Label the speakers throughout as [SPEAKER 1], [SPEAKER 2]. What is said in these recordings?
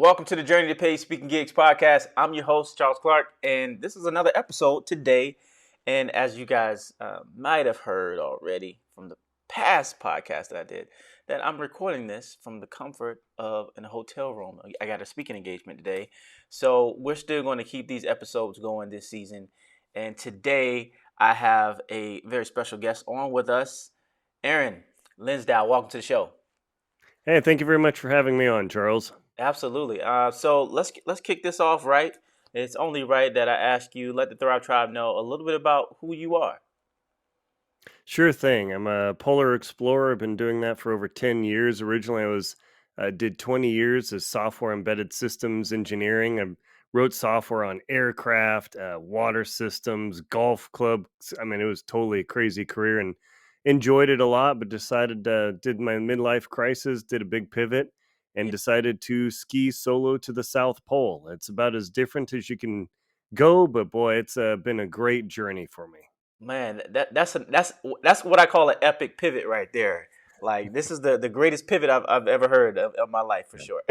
[SPEAKER 1] welcome to the Journey to Paid Speaking Gigs podcast. I'm your host, Charles Clark, and this is another episode today. And as you guys might have heard already from the past podcast that I did, that I'm recording this from the comfort of a hotel room. I got a speaking engagement today, so we're still going to keep these episodes going this season. And today I have a very special guest on with us, Aaron Linsdau. Welcome to the show.
[SPEAKER 2] Hey, thank you very much for having me on, Charles.
[SPEAKER 1] Absolutely. So let's kick this off right. It's only right that I ask you, let the Thrive Tribe know a little bit about who you are.
[SPEAKER 2] Sure thing. I'm a polar explorer. I've been doing that for over 10 years. Originally, I did 20 years as software embedded systems engineering. I wrote software on aircraft, water systems, golf clubs. I mean, it was totally a crazy career and enjoyed it a lot, but decided did my midlife crisis, did a big pivot, and decided to ski solo to the South Pole. It's about as different as you can go, but boy, it's been a great journey for me.
[SPEAKER 1] Man, that's what I call an epic pivot right there. Like this is the greatest pivot I've ever heard of my life for sure.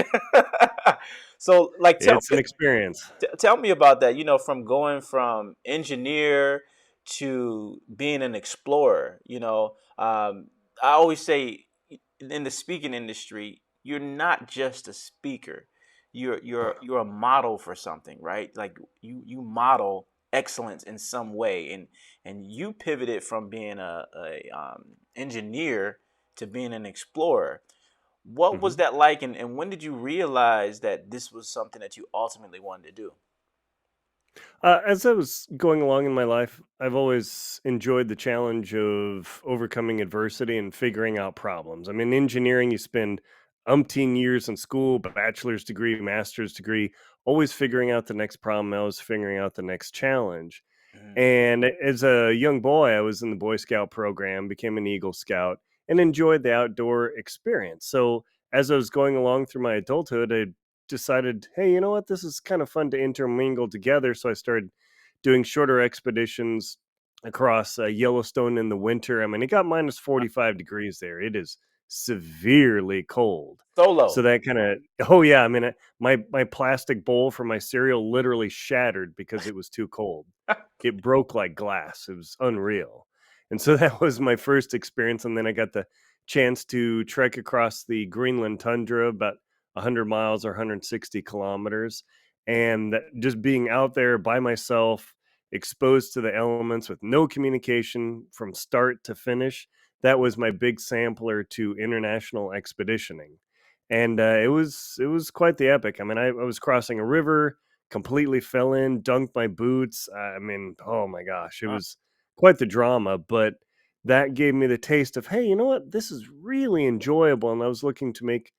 [SPEAKER 1] So like
[SPEAKER 2] It's an experience.
[SPEAKER 1] tell me about that. You know, from going from engineer to being an explorer. I always say in the speaking industry, you're not just a speaker. You're a model for something, right? Like you model excellence in some way, and you pivoted from being a engineer to being an explorer. What was that like, and when did you realize that this was something that you ultimately wanted to do?
[SPEAKER 2] As I was going along in my life, I've always enjoyed the challenge of overcoming adversity and figuring out problems. I mean, engineering, you spend umpteen years in school, bachelor's degree, master's degree, always figuring out the next problem, always figuring out the next challenge. And as a young boy, I was in the Boy Scout program, became an Eagle Scout, and enjoyed the outdoor experience. So as I was going along through my adulthood, I decided, hey, you know what? This is kind of fun to intermingle together. So I started doing shorter expeditions across Yellowstone in the winter. I mean, it got minus 45 degrees there. It is severely cold. So
[SPEAKER 1] Solo.
[SPEAKER 2] that kind of, oh yeah, I mean, my plastic bowl for my cereal literally shattered because it was too cold. It broke like glass. It was unreal. And so that was my first experience. And then I got the chance to trek across the Greenland tundra, about 100 miles or 160 kilometers. And just being out there by myself, exposed to the elements with no communication from start to finish, that was my big sampler to international expeditioning. And it was quite the epic. I mean, I was crossing a river, completely fell in, dunked my boots. I mean, oh my gosh, it was quite the drama, but that gave me the taste of, hey, you know what? This is really enjoyable. And I was looking to make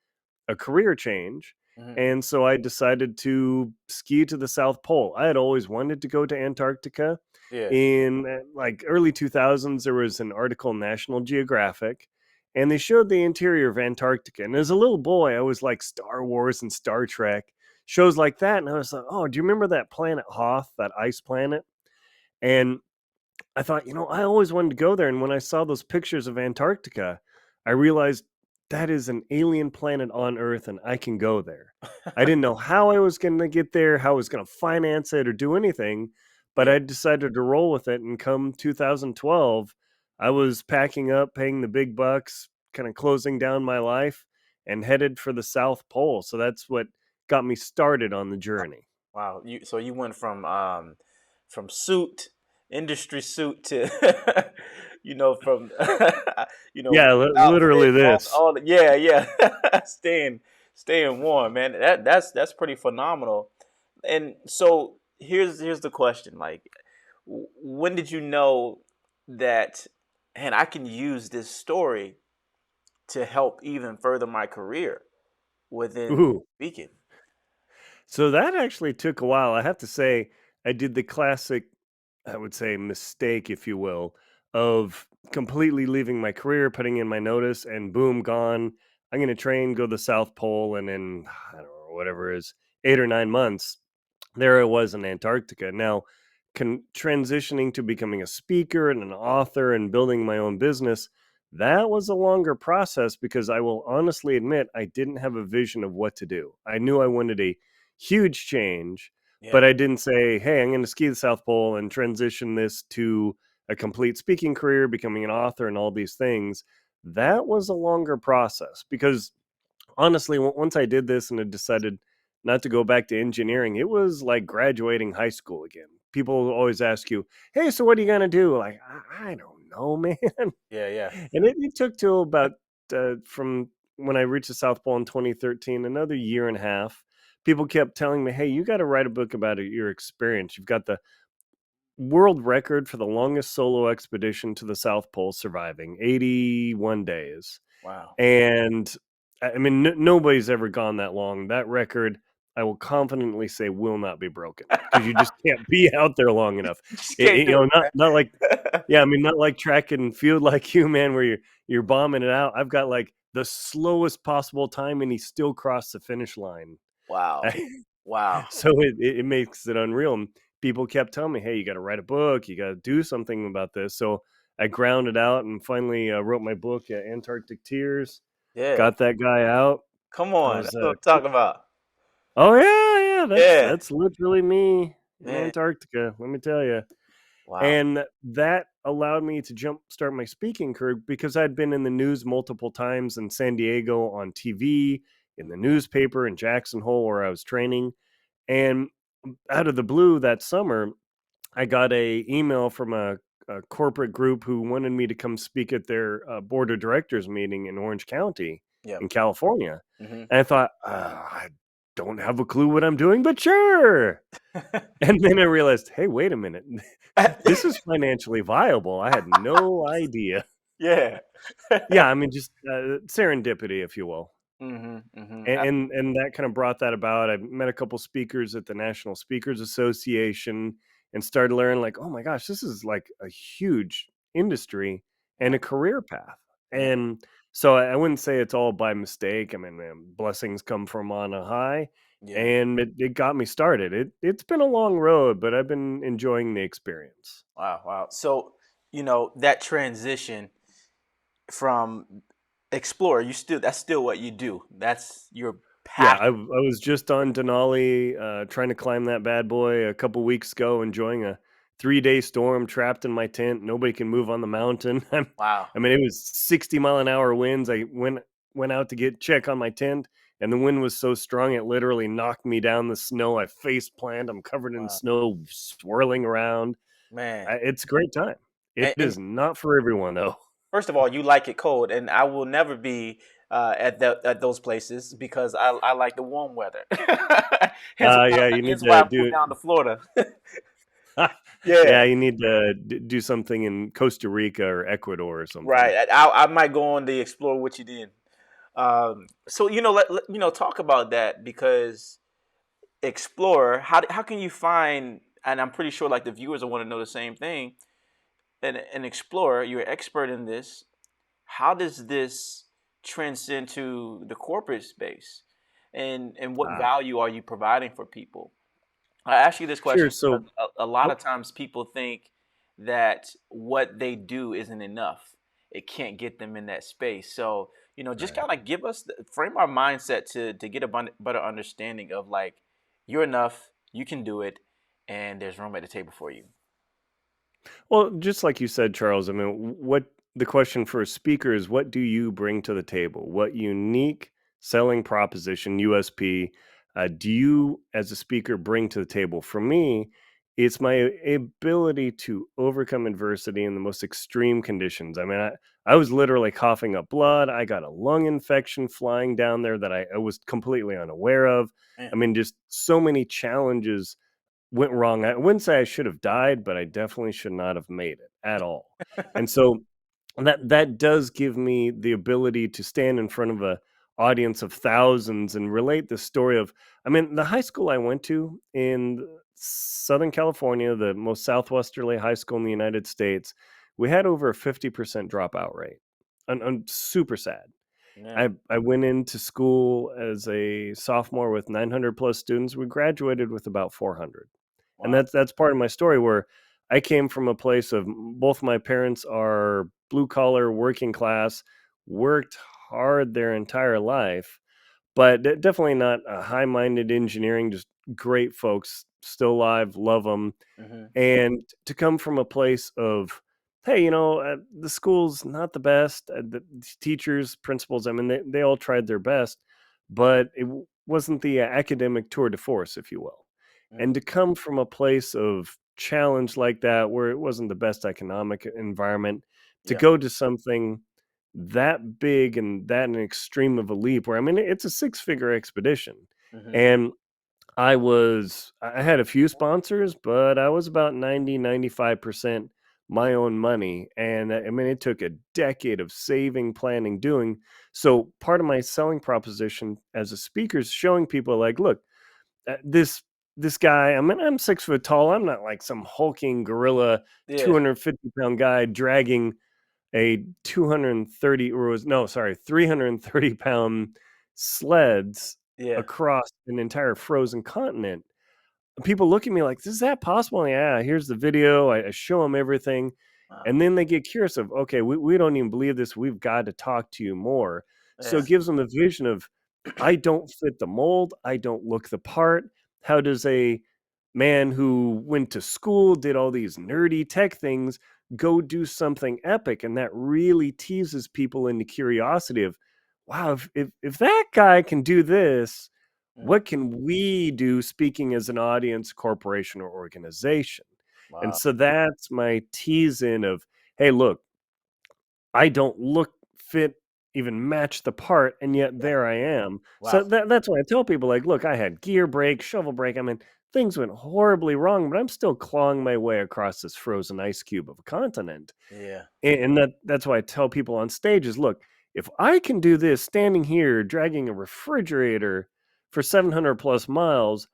[SPEAKER 2] a career change.
[SPEAKER 1] Mhm.
[SPEAKER 2] And so I decided to ski to the South Pole. I had always wanted to go to Antarctica.
[SPEAKER 1] Yeah.
[SPEAKER 2] In like early 2000s, there was an article in National Geographic, and they showed the interior of Antarctica. And as a little boy, I was like Star Wars and Star Trek, shows like that. And I was like, oh, do you remember that planet Hoth, that ice planet? And I thought, I always wanted to go there. And when I saw those pictures of Antarctica, I realized that is an alien planet on Earth and I can go there. I didn't know how I was going to get there, how I was going to finance it or do anything, but
[SPEAKER 1] Yeah.
[SPEAKER 2] I decided to roll with it. And come 2012, I was packing up, paying the big bucks, kind of closing down my life and headed for the South Pole. So that's what got me started on the journey.
[SPEAKER 1] Wow. You went from suit, industry suit to from
[SPEAKER 2] Yeah, literally
[SPEAKER 1] outfit,
[SPEAKER 2] this.
[SPEAKER 1] yeah. staying warm, man. That's pretty phenomenal. And so here's the question. Like when did you know that, and I can use this story to help even further my career within
[SPEAKER 2] Ooh.
[SPEAKER 1] speaking?
[SPEAKER 2] So that actually took a while. I have to say, I did the classic, I would say, mistake, if you will, of completely leaving my career, putting in my notice, and boom, gone. I'm going to train, go to the South Pole, and in, I don't know, whatever it is, 8 or 9 months, there I was in Antarctica. Now, transitioning to becoming a speaker and an author and building my own business, That was a longer process because I will honestly admit I didn't have a vision of what to do. I knew I wanted a huge change, but
[SPEAKER 1] Yeah.
[SPEAKER 2] I didn't say, hey, I'm going to ski the South Pole and transition this to a complete speaking career, becoming an author, and all these things. That was a longer process because honestly, once I did this and I decided not to go back to engineering, it was like graduating high school again. People always ask you, hey, so what are you going to do? Like, I don't know, man.
[SPEAKER 1] Yeah. Yeah.
[SPEAKER 2] And it took till about from when I reached the South Pole in 2013, another year and a half. People kept telling me, hey, you got to write a book about your experience. You've got the world record for the longest solo expedition to the South Pole, surviving 81 days.
[SPEAKER 1] Wow.
[SPEAKER 2] And I mean, nobody's ever gone that long. That record, I will confidently say, will not be broken because you just can't be out there long enough.
[SPEAKER 1] You just can't do it,
[SPEAKER 2] Not like,
[SPEAKER 1] man.
[SPEAKER 2] yeah, I mean, not like track and field like you, man, where you're bombing it out. I've got like the slowest possible time, and he still crossed the finish line.
[SPEAKER 1] Wow. Wow.
[SPEAKER 2] So it makes it unreal. And people kept telling me, hey, you got to write a book. You got to do something about this. So I ground it out and finally wrote my book, Antarctic Tears.
[SPEAKER 1] Yeah.
[SPEAKER 2] Got that guy out.
[SPEAKER 1] Come
[SPEAKER 2] I
[SPEAKER 1] on.
[SPEAKER 2] was,
[SPEAKER 1] That's what I'm talking about.
[SPEAKER 2] oh yeah,
[SPEAKER 1] Yeah.
[SPEAKER 2] that's literally me in
[SPEAKER 1] Man.
[SPEAKER 2] Antarctica. Let me tell you.
[SPEAKER 1] Wow.
[SPEAKER 2] And that allowed me to jumpstart my speaking career because I'd been in the news multiple times in San Diego on TV, in the newspaper, in Jackson Hole where I was training. And out of the blue that summer, I got a email from a corporate group who wanted me to come speak at their board of directors meeting in Orange County
[SPEAKER 1] Yep.
[SPEAKER 2] in California.
[SPEAKER 1] Hmm.
[SPEAKER 2] And I thought, I don't have a clue what I'm doing, but sure. And then I realized, hey, wait a minute. This is financially viable. I had no idea.
[SPEAKER 1] Yeah.
[SPEAKER 2] Yeah, I mean, just serendipity, if you will.
[SPEAKER 1] Hmm. Hmm.
[SPEAKER 2] And that kind of brought that about. I met a couple speakers at the National Speakers Association and started learning like, oh my gosh, this is like a huge industry and
[SPEAKER 1] Yeah.
[SPEAKER 2] a career path.
[SPEAKER 1] Yeah.
[SPEAKER 2] And so I wouldn't say it's all by mistake. I mean, man, blessings come from on a high,
[SPEAKER 1] Yeah.
[SPEAKER 2] and it got me started. It's been a long road, but I've been enjoying the experience.
[SPEAKER 1] Wow. Wow. So, that transition from explorer, that's still what you do. That's your
[SPEAKER 2] Yeah,
[SPEAKER 1] passion.
[SPEAKER 2] I was just on Denali, trying to climb that bad boy a couple weeks ago, enjoying a 3-day storm, trapped in my tent. Nobody can move on the mountain.
[SPEAKER 1] Wow.
[SPEAKER 2] I mean, it was 60-mile-an-hour winds. I went out to check on my tent, and the wind was so strong it literally knocked me down the snow. I face planted. I'm covered in
[SPEAKER 1] Wow.
[SPEAKER 2] snow, swirling around.
[SPEAKER 1] Man.
[SPEAKER 2] It's a great time. It
[SPEAKER 1] And
[SPEAKER 2] is not for everyone, though.
[SPEAKER 1] first of all, you like it cold, and I will never be at those places because I like the warm weather. hence why
[SPEAKER 2] Yeah, you need
[SPEAKER 1] hence why
[SPEAKER 2] to
[SPEAKER 1] I moved
[SPEAKER 2] do.
[SPEAKER 1] down to Florida. Yeah.
[SPEAKER 2] Yeah, you need to do something in Costa Rica or Ecuador or something.
[SPEAKER 1] Right. I might go on the explore what you did. So talk about that because explore. How can you find? And I'm pretty sure like the viewers will want to know the same thing. An explorer, you're an expert in this. How does this transcend to the corporate space, and what
[SPEAKER 2] Ah,
[SPEAKER 1] value are you providing for people? I ask you this
[SPEAKER 2] sure.
[SPEAKER 1] question because
[SPEAKER 2] So,
[SPEAKER 1] a lot
[SPEAKER 2] oh,
[SPEAKER 1] of times people think that what they do isn't enough. It can't get them in that space. So, just
[SPEAKER 2] right.
[SPEAKER 1] kind of frame our mindset to get a better understanding of like, you're enough, you can do it, and there's room at the table for you.
[SPEAKER 2] Well, just like you said, Charles, I mean, what the question for a speaker is, what do you bring to the table? What unique selling proposition, USP, do you as a speaker bring to the table? For me, it's my ability to overcome adversity in the most extreme conditions. I mean, I was literally coughing up blood. I got a lung infection flying down there that I was completely unaware of.
[SPEAKER 1] Man.
[SPEAKER 2] I mean, just so many challenges went wrong. I wouldn't say I should have died, but I definitely should not have made it at all. And so that does give me the ability to stand in front of a audience of thousands and relate the story of, I mean, the high school I went to in Southern California, the most southwesterly high school in the United States, we had over a 50% dropout rate. I'm super sad.
[SPEAKER 1] Yeah.
[SPEAKER 2] I went into school as a sophomore with 900 plus students. We graduated with about 400. And
[SPEAKER 1] Wow.
[SPEAKER 2] that's part of my story where I came from a place of both my parents are blue collar, working class, worked hard their entire life, but definitely not a high minded engineering, just great folks, still alive, love them.
[SPEAKER 1] Hmm.
[SPEAKER 2] And to come from a place of, hey, the school's not the best, the teachers, principals, I mean, they all tried their best, but it wasn't the academic tour de force, if you will.
[SPEAKER 1] Hmm.
[SPEAKER 2] And to come from a place of challenge like that, where it wasn't the best economic environment, to
[SPEAKER 1] Yeah.
[SPEAKER 2] go to something that big and that an extreme of a leap, where I mean, it's a six-figure expedition.
[SPEAKER 1] Hmm.
[SPEAKER 2] And I had a few sponsors, but I was about 90, 95% my own money. And I mean, it took a decade of saving, planning, doing. So part of my selling proposition as a speaker is showing people like, look, this guy, I mean, I'm 6 foot tall. I'm not like some hulking gorilla,
[SPEAKER 1] Yeah.
[SPEAKER 2] 250-pound guy dragging a 230 or was no, sorry, 330-pound sleds
[SPEAKER 1] Yeah.
[SPEAKER 2] across an entire frozen continent. People look at me like, "Is that possible?" Yeah, here's the video. I show them everything,
[SPEAKER 1] Wow.
[SPEAKER 2] and then they get curious of, okay, we don't even believe this. We've got to talk to you more. So
[SPEAKER 1] Yeah.
[SPEAKER 2] it gives them the vision of, I don't fit the mold. I don't look the part. How does a man who went to school, did all these nerdy tech things, go do something epic? And that really teases people into curiosity of, wow, if that guy can do this,
[SPEAKER 1] Mm.
[SPEAKER 2] what can we do, speaking as an audience, corporation, or organization? And
[SPEAKER 1] Wow.
[SPEAKER 2] so that's my tease in of, hey, look, I don't look fit, even match the part, and yet
[SPEAKER 1] Yeah.
[SPEAKER 2] there I am.
[SPEAKER 1] Wow.
[SPEAKER 2] So that's why I tell people, like, look, I had gear break, shovel break. I mean, things went horribly wrong, but I'm still clawing my way across this frozen ice cube of a continent.
[SPEAKER 1] Yeah.
[SPEAKER 2] And that's why I tell people on stage is, look, if I can do this standing here dragging a refrigerator for 700 plus miles,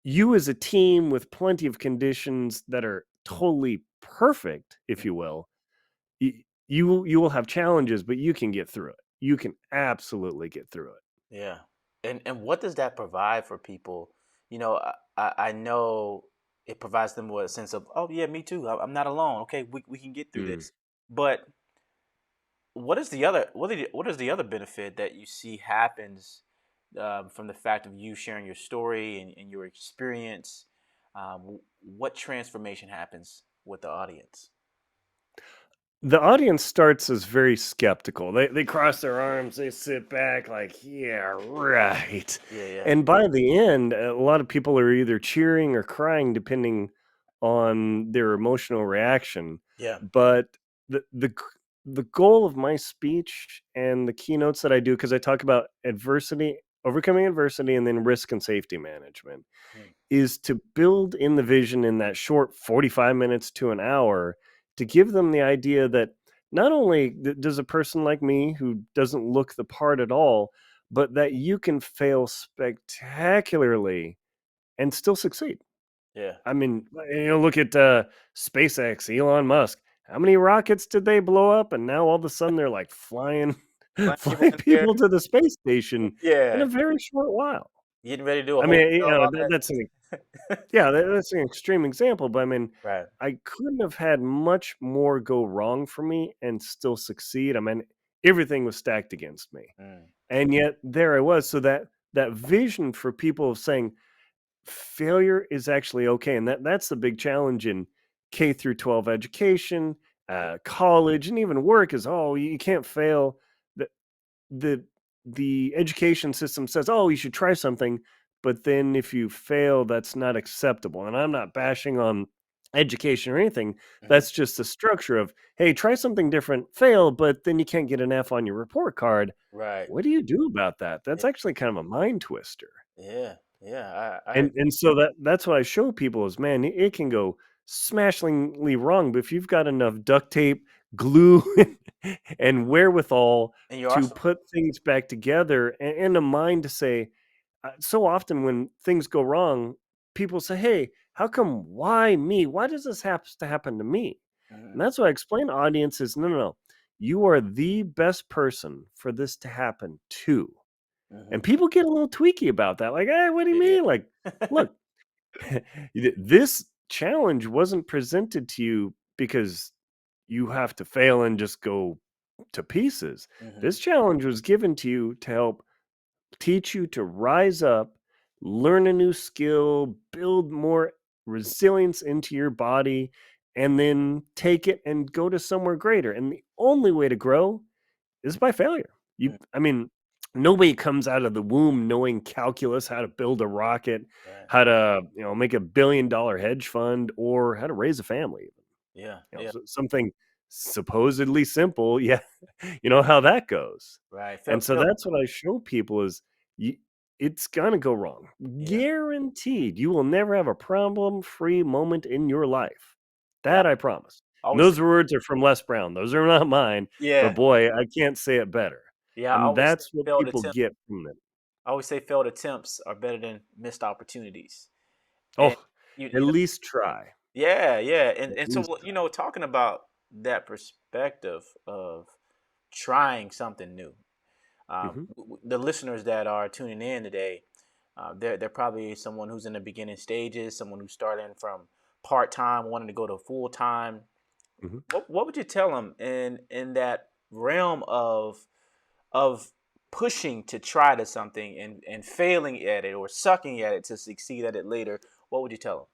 [SPEAKER 2] you as a team with plenty of conditions that are totally perfect, if
[SPEAKER 1] Mm.
[SPEAKER 2] you will, you will have challenges, but you can get through it. You can absolutely get through it.
[SPEAKER 1] Yeah. And what does that provide for people? I know it provides them with a sense of, oh yeah, me too. I'm not alone. Okay, we can get through
[SPEAKER 2] Mm.
[SPEAKER 1] this. But what is the other benefit that you see happens from the fact of you sharing your story and your experience? What transformation happens with the audience?
[SPEAKER 2] The audience starts as very skeptical. They cross their arms, they sit back like, yeah, right.
[SPEAKER 1] Yeah, yeah,
[SPEAKER 2] And by the end, a lot of people are either cheering or crying depending on their emotional reaction.
[SPEAKER 1] yeah.
[SPEAKER 2] But the goal of my speech and the keynotes that I do, because I talk about adversity, overcoming adversity, and then risk and safety management,
[SPEAKER 1] Mm.
[SPEAKER 2] is to build in the vision in that short 45 minutes to an hour, to give them the idea that not only does a person like me who doesn't look the part at all, but that you can fail spectacularly and still succeed.
[SPEAKER 1] Yeah.
[SPEAKER 2] I mean, look at SpaceX, Elon Musk. How many rockets did they blow up? And now all of a sudden they're like flying,
[SPEAKER 1] Flying people
[SPEAKER 2] flying
[SPEAKER 1] in the air.
[SPEAKER 2] people to the space station in
[SPEAKER 1] Yeah.
[SPEAKER 2] a very short while.
[SPEAKER 1] Getting ready to do a
[SPEAKER 2] I
[SPEAKER 1] whole
[SPEAKER 2] mean,
[SPEAKER 1] show on
[SPEAKER 2] that's an
[SPEAKER 1] that.
[SPEAKER 2] yeah, that's an extreme example, but I mean,
[SPEAKER 1] Right.
[SPEAKER 2] I couldn't have had much more go wrong for me and still succeed. I mean, everything was stacked against me.
[SPEAKER 1] Mm.
[SPEAKER 2] And yet there I was. So that vision for people of saying failure is actually okay. And that's the big challenge in K through 12 education, college, and even work is, oh, you can't fail. The the education system says, "Oh, you should try something," but then if you fail, that's not acceptable. And I'm not bashing on education or anything.
[SPEAKER 1] Hmm.
[SPEAKER 2] That's just the structure of, hey, try something different, fail, but then you can't get an F on your report card.
[SPEAKER 1] Right.
[SPEAKER 2] What do you do about that?
[SPEAKER 1] Yeah.
[SPEAKER 2] That's actually kind of a mind twister.
[SPEAKER 1] Yeah. Yeah.
[SPEAKER 2] And so that's what I show people is, man, it can go smashingly wrong, but if you've got enough duct tape, glue, and wherewithal
[SPEAKER 1] And you
[SPEAKER 2] to
[SPEAKER 1] also.
[SPEAKER 2] put things back together, and a mind to say, so often when things go wrong, people say, "Hey, how come? Why me? Why does this have to happen to me?"
[SPEAKER 1] Hmm.
[SPEAKER 2] And that's why I explain to audiences, no, no, no. You are the best person for this to happen to.
[SPEAKER 1] Hmm.
[SPEAKER 2] And people get a little tweaky about that. Like, hey, what do you
[SPEAKER 1] Yeah.
[SPEAKER 2] mean? Like, look, this challenge wasn't presented to you because you have to fail and just go to pieces.
[SPEAKER 1] Mm-hmm.
[SPEAKER 2] This challenge was given to you to help teach you to rise up, learn a new skill, build more resilience into your body, and then take it and go to somewhere greater. And the only way to grow is by failure.
[SPEAKER 1] Mm-hmm.
[SPEAKER 2] I mean, nobody comes out of the womb knowing calculus, how to build a rocket,
[SPEAKER 1] Right.
[SPEAKER 2] how to, make $1 billion hedge fund, or how to raise a family.
[SPEAKER 1] Yeah. Yeah.
[SPEAKER 2] Something supposedly simple. Yeah, you know how that goes.
[SPEAKER 1] Right.
[SPEAKER 2] And so
[SPEAKER 1] Feel.
[SPEAKER 2] that's what I show people is you, it's gonna go wrong.
[SPEAKER 1] Yeah.
[SPEAKER 2] Guaranteed. You will never have a problem-free moment in your life.
[SPEAKER 1] Yeah.
[SPEAKER 2] That I promise.
[SPEAKER 1] I
[SPEAKER 2] And
[SPEAKER 1] always.
[SPEAKER 2] those words are from Les Brown. Those are not mine, but
[SPEAKER 1] Yeah.
[SPEAKER 2] boy, I can't say it better.
[SPEAKER 1] Yeah. I
[SPEAKER 2] And
[SPEAKER 1] always say
[SPEAKER 2] that's what
[SPEAKER 1] failed
[SPEAKER 2] people
[SPEAKER 1] attempts.
[SPEAKER 2] get from it.
[SPEAKER 1] I always say failed attempts are better than missed opportunities. And
[SPEAKER 2] Oh,
[SPEAKER 1] you,
[SPEAKER 2] at
[SPEAKER 1] you know,
[SPEAKER 2] least try.
[SPEAKER 1] yeah, yeah.
[SPEAKER 2] At
[SPEAKER 1] And
[SPEAKER 2] least
[SPEAKER 1] so, talking about that perspective of trying something new,
[SPEAKER 2] Mhm,
[SPEAKER 1] the listeners that are tuning in today, they're probably someone who's in the beginning stages, someone who's starting from part time, wanting to go to full time.
[SPEAKER 2] mhm.
[SPEAKER 1] What would you tell them in that realm of pushing to try to something and failing at it or sucking at it to succeed at it later? What would you tell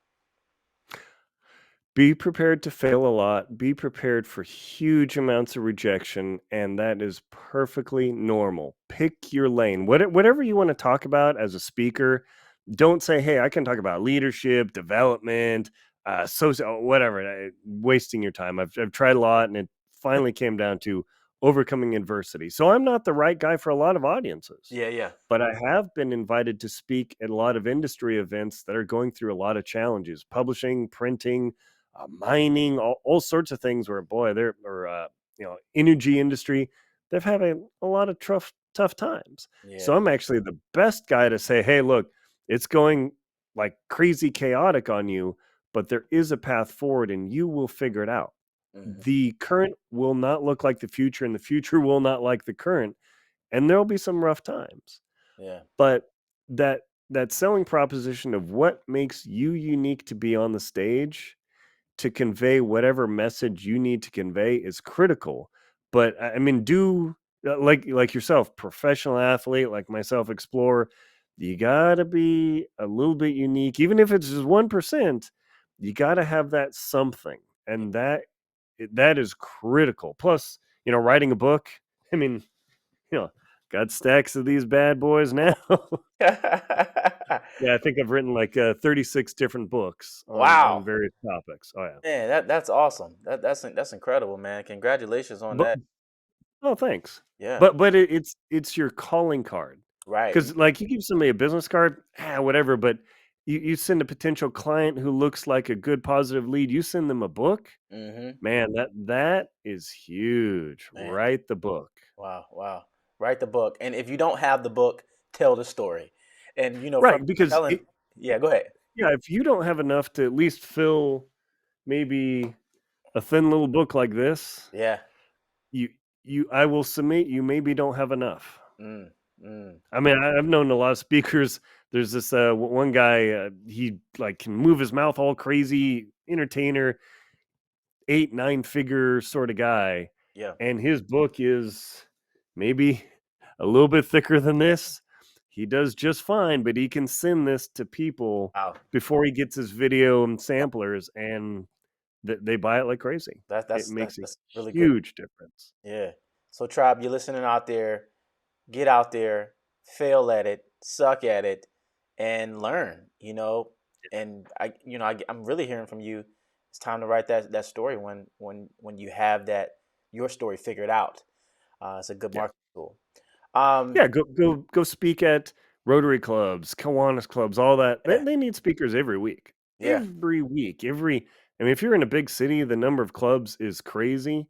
[SPEAKER 2] Be prepared to fail a lot. Be prepared for huge amounts of rejection, and that is perfectly normal. Pick your lane. Whatever you want to talk about as a speaker, don't say, "Hey, I can talk about leadership, development, whatever." Wasting your time. I've tried a lot, and it finally came down to overcoming adversity. So I'm not the right guy for a lot of audiences,
[SPEAKER 1] Yeah, yeah.
[SPEAKER 2] but I have been invited to speak at a lot of industry events that are going through a lot of challenges: publishing, printing, mining, all sorts of things. Where boy, they're or energy industry, they've had a lot of tough times.
[SPEAKER 1] Yeah.
[SPEAKER 2] So I'm actually the best guy to say, hey, look, it's going like crazy chaotic on you, but there is a path forward and you will figure it out.
[SPEAKER 1] Hmm.
[SPEAKER 2] The current will not look like the future, and the future will not like the current, and there'll be some rough times.
[SPEAKER 1] Yeah.
[SPEAKER 2] But that selling proposition of what makes you unique to be on the stage to convey whatever message you need to convey is critical. But I mean, do like yourself, professional athlete like myself, explorer, you gotta be a little bit unique, even if it's just 1%. You gotta have that something, and that is critical. Plus, writing a book. I mean, you know, got stacks of these bad boys now. Yeah, I think I've written like 36 different books on
[SPEAKER 1] Wow.
[SPEAKER 2] various topics. Oh yeah.
[SPEAKER 1] Man, that's awesome. That's incredible, man. Congratulations on
[SPEAKER 2] But
[SPEAKER 1] that.
[SPEAKER 2] oh, thanks.
[SPEAKER 1] Yeah.
[SPEAKER 2] But it's your calling card.
[SPEAKER 1] Right.
[SPEAKER 2] Because like you give somebody a business card, whatever. But you send a potential client who looks like a good positive lead. You send them a book,
[SPEAKER 1] Mm-hmm.
[SPEAKER 2] man. That is huge.
[SPEAKER 1] Man.
[SPEAKER 2] Write the book.
[SPEAKER 1] Wow. Wow. Write the book. And if you don't have the book, tell the story. And from
[SPEAKER 2] Right, because
[SPEAKER 1] telling, yeah, go ahead.
[SPEAKER 2] yeah, if you don't have enough to at least fill maybe a thin little book like this,
[SPEAKER 1] Yeah.
[SPEAKER 2] you I will submit you maybe don't have enough.
[SPEAKER 1] Mm, mm.
[SPEAKER 2] I mean, I've known a lot of speakers. There's this one guy. He like can move his mouth all crazy, entertainer, 8 9 figure sort of guy,
[SPEAKER 1] Yeah.
[SPEAKER 2] and his book is maybe a little bit thicker than this. He does just fine, but he can send this to people
[SPEAKER 1] Wow.
[SPEAKER 2] before he gets his video and samplers, and they buy it like crazy.
[SPEAKER 1] That's
[SPEAKER 2] It
[SPEAKER 1] that's that's
[SPEAKER 2] makes a
[SPEAKER 1] that's really good.
[SPEAKER 2] huge difference.
[SPEAKER 1] Yeah. So tribe, you're listening out there, get out there, fail at it, suck at it, and learn. And I'm really hearing from you. It's time to write that story when you have your story figured out. It's a good
[SPEAKER 2] Yeah.
[SPEAKER 1] marketing tool. Um,
[SPEAKER 2] Yeah, go speak at Rotary clubs, Kiwanis clubs, all that. They
[SPEAKER 1] yeah,
[SPEAKER 2] they need speakers every week.
[SPEAKER 1] yeah,
[SPEAKER 2] Every week. I mean, if you're in a big city, the number of clubs is crazy.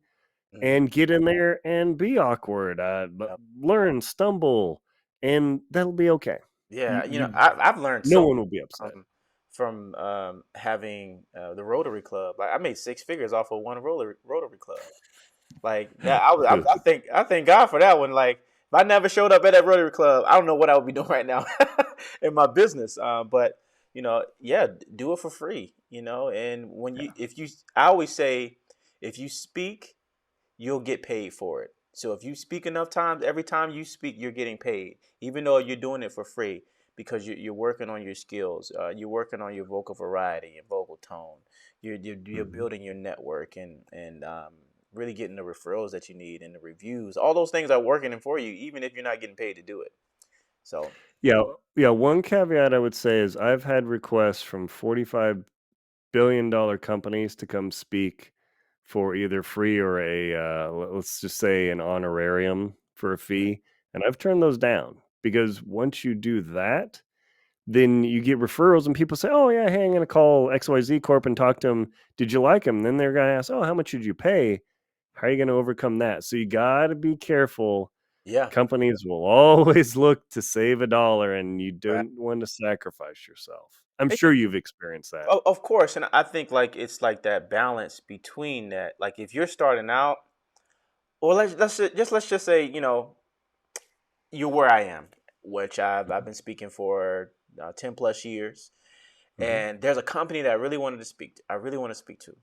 [SPEAKER 1] mhm,
[SPEAKER 2] And get in there and be awkward, but
[SPEAKER 1] yep,
[SPEAKER 2] learn, stumble, and that'll be okay.
[SPEAKER 1] yeah.
[SPEAKER 2] You
[SPEAKER 1] I've learned
[SPEAKER 2] No
[SPEAKER 1] so
[SPEAKER 2] one will be upset.
[SPEAKER 1] from having the Rotary Club. Like I made six figures off of one Rotary Club. Like that,
[SPEAKER 2] Good.
[SPEAKER 1] I thank God for that one. Like if I never showed up at that Rotary Club, I don't know what I would be doing right now in my business. But yeah, do it for free. And when I always say, If you speak, you'll get paid for it. So if you speak enough times, every time you speak, you're getting paid, even though you're doing it for free because you're working on your skills. You're working on your vocal variety and vocal tone. You're
[SPEAKER 2] Mhm.
[SPEAKER 1] building your network and really getting the referrals that you need and the reviews. All those things are working for you, even if you're not getting paid to do it. So
[SPEAKER 2] Yeah, yeah, one caveat I would say is I've had requests from $45 billion companies to come speak for either free or let's just say an honorarium for a
[SPEAKER 1] mhm.
[SPEAKER 2] fee, and I've turned those down because once you do that, then you get referrals and people say, "Oh yeah, hey, I'm gonna call XYZ Corp and talk to them. Did you like them?" Then they're gonna ask, "Oh, how much did you pay?" How are you gonna overcome that? So you gotta be careful.
[SPEAKER 1] Yeah,
[SPEAKER 2] Companies will always look to save a dollar, and you
[SPEAKER 1] right.
[SPEAKER 2] don't want to sacrifice yourself. I'm sure you've experienced that.
[SPEAKER 1] Of course, and I think like it's like that balance between that. Like if you're starting out, or let's just say you're where I am, which I've
[SPEAKER 2] Mhm,
[SPEAKER 1] been speaking for 10 plus years,
[SPEAKER 2] mhm,
[SPEAKER 1] and there's a company that I really wanted to speak to. I really want to speak to.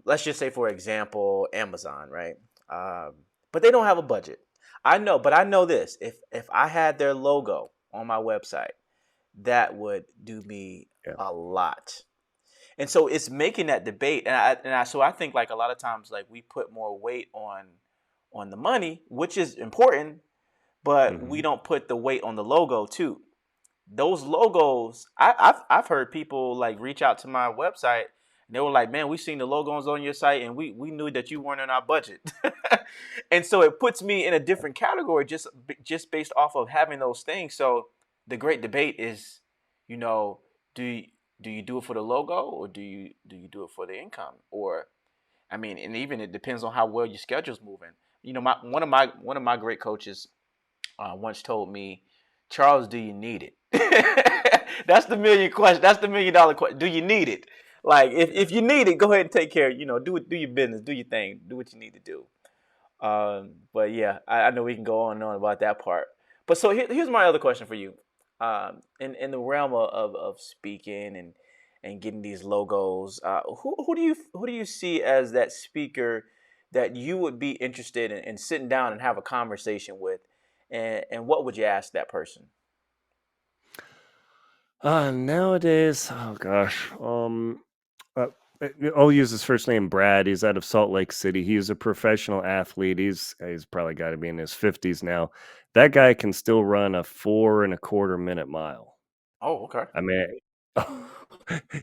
[SPEAKER 1] Let's just say, for example, Amazon, right? Um, but they don't have a budget. I know, but I know this: if I had their logo on my website, that would do me
[SPEAKER 2] yeah,
[SPEAKER 1] a lot. And so it's making that debate, so I think like a lot of times like we put more weight on the money, which is important, but we
[SPEAKER 2] mhm,
[SPEAKER 1] don't put the weight on the logo too. Those logos, I've heard people like reach out to my website and they were like, "Man, we seen the logos on your site and we knew that you weren't in our budget," and so it puts me in a different category just based off of having those things. So the great debate is, you know, do you, do you do it for the logo or do you do it for the income? Or I mean, and even it depends on how well your schedule's moving. One of my great coaches once told me, Charles, do you need it? That's the million question. That's the $1 million question. Do you need it? Like, if you need it, go ahead and take care. Do it. Do your business. Do your thing. Do what you need to do. But yeah, I know we can go on and on about that part. But so here's my other question for you. In the realm of speaking and getting these logos, who do you see as that speaker that you would be interested in sitting down and have a conversation with, and what would you ask that person?
[SPEAKER 2] nowadays, oh gosh, uh, I'll use his first name, Brad. He's out of Salt Lake City. He's a professional athlete. He's probably gotta be in his 50s now. That guy can still run a 4.25 minute mile.
[SPEAKER 1] Oh, okay.
[SPEAKER 2] I mean,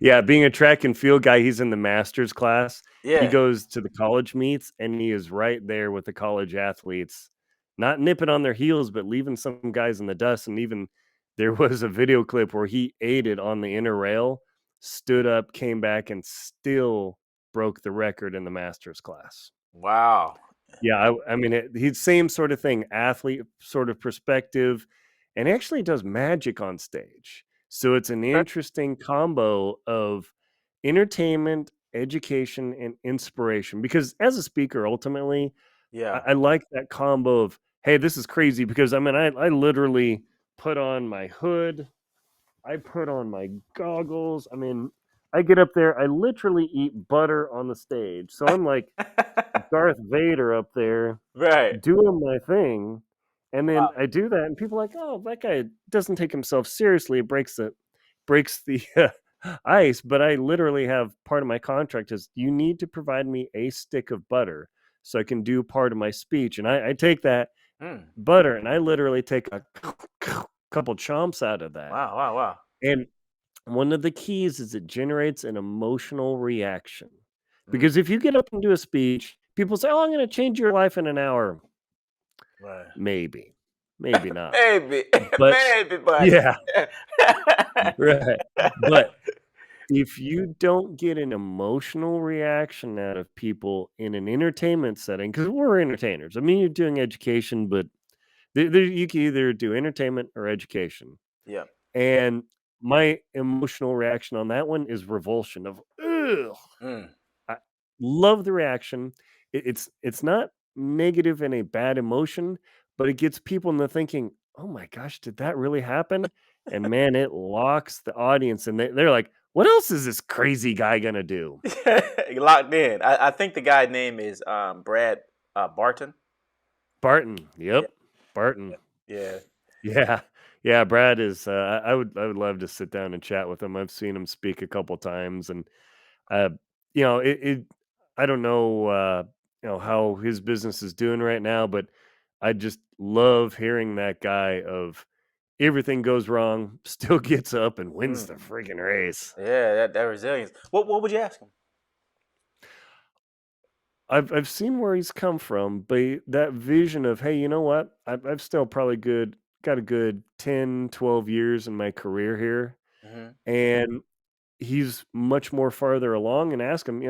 [SPEAKER 2] yeah, being a track and field guy, he's in the masters class. He
[SPEAKER 1] Yeah.
[SPEAKER 2] goes to the college meets, and he is right there with the college athletes, not nipping on their heels, but leaving some guys in the dust. And even there was a video clip where he aided on the inner rail, stood up, came back, and still broke the record in the masters class.
[SPEAKER 1] Wow.
[SPEAKER 2] Yeah, I mean, he's same sort of thing, athlete sort of perspective, and actually does magic on stage. So it's an
[SPEAKER 1] Okay.
[SPEAKER 2] interesting combo of entertainment, education, and inspiration. Because as a speaker, ultimately, I,
[SPEAKER 1] Yeah.
[SPEAKER 2] I like that combo of, hey, this is crazy. Because I mean, I literally put on my hood, I put on my goggles. I mean, I get up there, I literally eat butter on the stage. So I'm like Darth Vader up there
[SPEAKER 1] Right.
[SPEAKER 2] doing my thing, and then
[SPEAKER 1] Wow.
[SPEAKER 2] I do that, and people are like, "Oh, that guy doesn't take himself seriously. It breaks the ice." But I literally have part of my contract is you need to provide me a stick of butter so I can do part of my speech, and I take that
[SPEAKER 1] Mm.
[SPEAKER 2] butter and I literally take a couple chomps out of that.
[SPEAKER 1] Wow. Wow. Wow.
[SPEAKER 2] And one of the keys is it generates an emotional reaction.
[SPEAKER 1] Mm.
[SPEAKER 2] Because if you get up and do a speech, people say, "Oh, I'm going to change your life in an hour."
[SPEAKER 1] Right.
[SPEAKER 2] Maybe, maybe not.
[SPEAKER 1] Maybe,
[SPEAKER 2] But
[SPEAKER 1] maybe, buddy.
[SPEAKER 2] yeah, right. But if you don't get an emotional reaction out of people in an entertainment setting, because we're entertainers. I mean, you're doing education, but you can either do entertainment or education.
[SPEAKER 1] Yeah.
[SPEAKER 2] And my emotional reaction on that one is revulsion of, ugh.
[SPEAKER 1] Mm.
[SPEAKER 2] I love the reaction. It's not negative in a bad emotion, but it gets people into thinking, "Oh my gosh, did that really happen?" And man, it locks the audience, and they're like, What else is this crazy guy gonna do?
[SPEAKER 1] Locked in. I think the guy's name is Brad Barton.
[SPEAKER 2] Barton.
[SPEAKER 1] Yeah,
[SPEAKER 2] Yep. Barton.
[SPEAKER 1] yeah.
[SPEAKER 2] Yeah. Yeah, Brad is I would love to sit down and chat with him. I've seen him speak a couple times, and uh it I don't know how his business is doing right now, but I just love hearing that guy of everything goes wrong, still gets up and wins the
[SPEAKER 1] Mm.
[SPEAKER 2] freaking race.
[SPEAKER 1] Yeah, that resilience. What would you ask him?
[SPEAKER 2] I've seen where he's come from, but that vision of, hey, you know what? I've still probably got a good 10, 12 years in my career here.
[SPEAKER 1] Hmm.
[SPEAKER 2] And he's much more farther along, and ask him,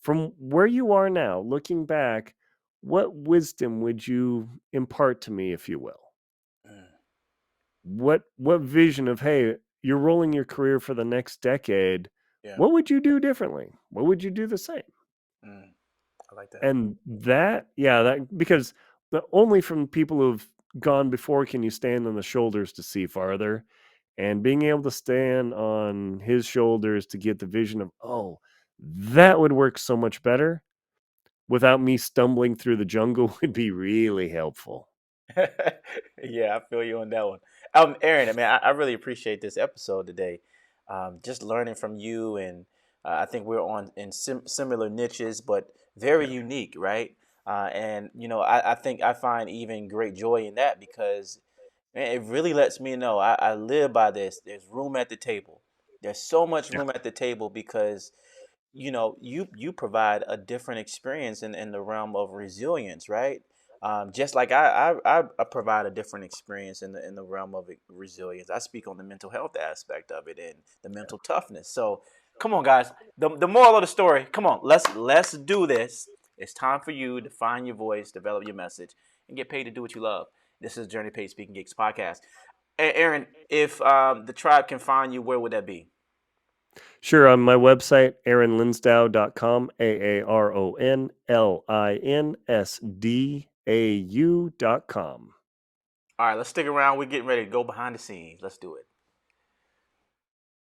[SPEAKER 2] from where you are now, looking back, what wisdom would you impart to me, if you will?
[SPEAKER 1] Mm.
[SPEAKER 2] What vision of, hey, you're rolling your career for the next decade,
[SPEAKER 1] Yeah.
[SPEAKER 2] what would you do differently? What would you do the same?
[SPEAKER 1] Mm. I like that.
[SPEAKER 2] And that, yeah, that because only from people who've gone before can you stand on the shoulders to see farther. And being able to stand on his shoulders to get the vision of, oh, that would work so much better without me stumbling through the jungle would be really helpful.
[SPEAKER 1] Yeah, I feel you on that one. Aaron, I mean, I really appreciate this episode today. Just learning from you, and I think we're on in similar niches, but very
[SPEAKER 2] Yeah.
[SPEAKER 1] unique, right? And I think I find even great joy in that because man, it really lets me know I live by this. There's room at the table. There's so much
[SPEAKER 2] Yeah.
[SPEAKER 1] room at the table because you provide a different experience in the realm of resilience, right? Just like I provide a different experience in the realm of resilience. I speak on the mental health aspect of it and the mental toughness. So come on, guys. The moral of the story. Come on, let's do this. It's time for you to find your voice, develop your message, and get paid to do what you love. This is Journey Paid Speaking Gigs podcast. Aaron, if the tribe can find you, where would that be?
[SPEAKER 2] Sure. On my website, aaronlinsdau.com, AARONLINSDAU.com.
[SPEAKER 1] All right, let's stick around. We're getting ready to go behind the scenes. Let's do it.